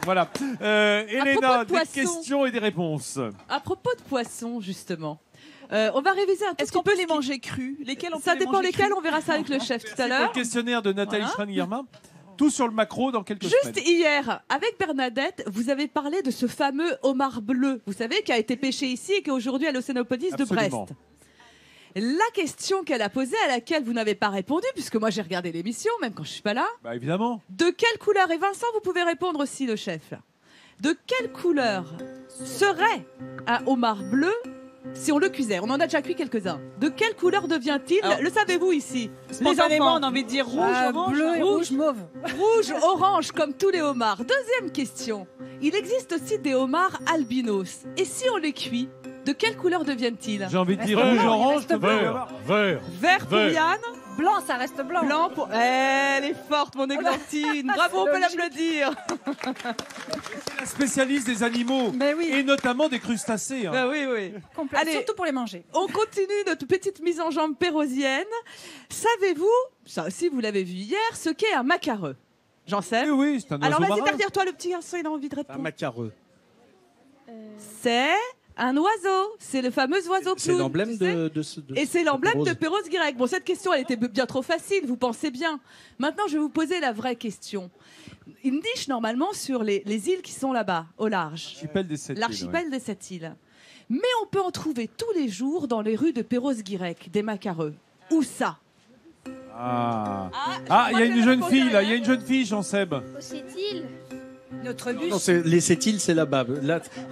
Voilà. Elena, de des poissons. questions et des réponses. À propos de poissons, justement, on va réviser un tout Est-ce petit qu'on peu peut les manger crus? Lesquels on Ça peut les dépend manger lesquels, crus? on verra ça avec le chef tout à Pour l'heure. le questionnaire de Nathalie Voilà. Schrein-Guillermin. Tout sur le macro dans quelques Juste semaines. hier, avec Bernadette, vous avez parlé de ce fameux homard bleu, vous savez, qui a été pêché ici et qui est aujourd'hui à l'Océanopolis de Absolument. Brest. La question qu'elle a posée, à laquelle vous n'avez pas répondu, puisque moi j'ai regardé l'émission, même quand je suis pas là, Bah évidemment. de quelle couleur, et Vincent, vous pouvez répondre aussi, le chef, là. De quelle couleur serait un homard bleu si on le cuisait? On en a déjà cuit quelques-uns. De quelle couleur devient-il? Alors, Le savez-vous ici? Spontanément, on a envie de dire rouge, orange, bleu et rouge mauve. Rouge, orange, comme tous les homards. Deuxième question. Il existe aussi des homards albinos. Et si on les cuit, de quelle couleur deviennent-ils? J'ai envie de dire Reste rouge, blanc, il orange, reste comme blanc. Vert. Vert pour Vert. Yann, Blanc, ça reste blanc. blanc pour... Elle est forte, mon églantine. Bravo, on peut l'applaudir. la spécialiste des animaux. Mais oui, Et notamment des crustacés. Hein. Ben oui, oui. complet. Allez. Surtout pour les manger. On continue notre petite mise en jambe pérosienne. Savez-vous, ça aussi vous l'avez vu hier, ce qu'est un macareux? J'en sais. Oui, oui, c'est un oiseau Alors vas-y, marin. Berdir-toi, le petit garçon, il a envie de Un répondre. macareux. C'est un oiseau. C'est le fameux oiseau C'est clown. l'emblème tu sais. de ce. Et c'est l'emblème de Rose. Perros-Guirec. Bon, cette question, elle était bien trop facile, vous pensez bien. Maintenant, je vais vous poser la vraie question. Une niche, normalement, sur les îles qui sont là-bas, au large. L'archipel des 7 îles. L'archipel des 7 îles. Mais on peut en trouver tous les jours dans les rues de Perros-Guirec, des macareux. Où ça? Ah, je ah, il crois y a que une la jeune réponse fille est là, rien. il y a une jeune fille, Jean-Seb. C'est-il Notre bus. Non, les sept-îles, c'est là-bas.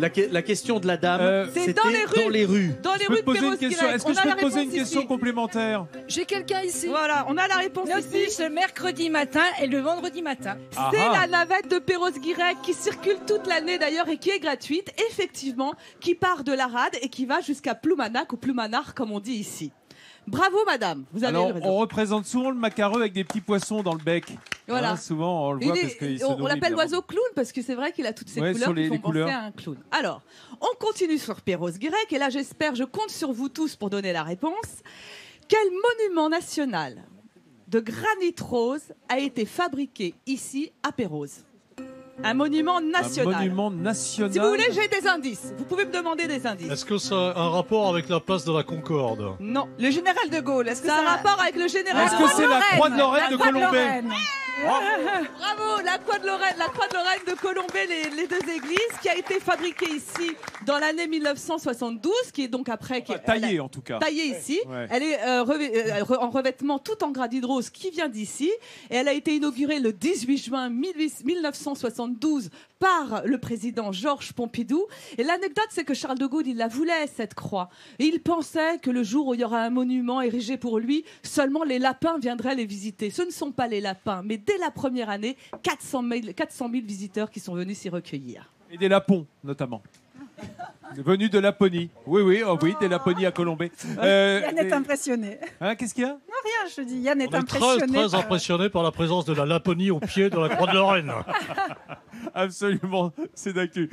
La question de la dame, C'est c'était dans les rues. dans les rues. Dans les Je peux rues te de poser une question. Perros-Guirec. Est-ce que On je a peux la te poser une réponse question ici. complémentaire? J'ai quelqu'un ici. Voilà, on a la réponse Notre ici. bus le mercredi matin et le vendredi matin. C'est Ah, la navette de Perros-Guirec qui circule toute l'année d'ailleurs et qui est gratuite, effectivement, qui part de la rade et qui va jusqu'à Ploumanac ou Ploumanard comme on dit ici. Bravo madame, vous avez Alors, eu raison. on représente souvent le macareux avec des petits poissons dans le bec. Voilà. Hein, souvent, on le voit parce qu'il se on nourrit, l'appelle évidemment. l'oiseau clown parce que c'est vrai qu'il a toutes ces Ouais, couleurs sur les qui font penser couleurs. à un clown. Alors, on continue sur Perros-Guirec et là j'espère, je compte sur vous tous pour donner la réponse. Quel monument national de granit rose a été fabriqué ici à Perros? Un monument national. Un monument national. Si vous voulez, j'ai des indices. Vous pouvez me demander des indices. Est-ce que ça a un rapport avec la place de la Concorde? Non. Le général de Gaulle, est-ce que Ça a un ça rapport avec le général. Est-ce que c'est la croix de Lorraine de Colombay? Bravo, la croix de Lorraine de Colombay, les deux églises, qui a été fabriquée ici dans l'année 1972, qui est donc après... qui est- Taillée en tout cas. Taillée ici. Ouais. Elle est en revêtement tout en granit rose qui vient d'ici. Et elle a été inaugurée le 18 juin 1972 par le président Georges Pompidou. Et l'anecdote, c'est que Charles de Gaulle, il la voulait, cette croix. Et il pensait que le jour où il y aura un monument érigé pour lui, seulement les lapins viendraient les visiter. Ce ne sont pas les lapins, mais dès la première année, 400 000 visiteurs qui sont venus s'y recueillir. Et des lapons, notamment. Venus de Laponie. Oui, oui, oh oui, des Laponies à Colombay. Yann est impressionné. Hein, qu'est-ce qu'il y a? Rien, je te dis, Yann est On est très, impressionné. très impressionné par la présence de la Laponie au pied de la croix de Lorraine. Absolument, c'est d'actu.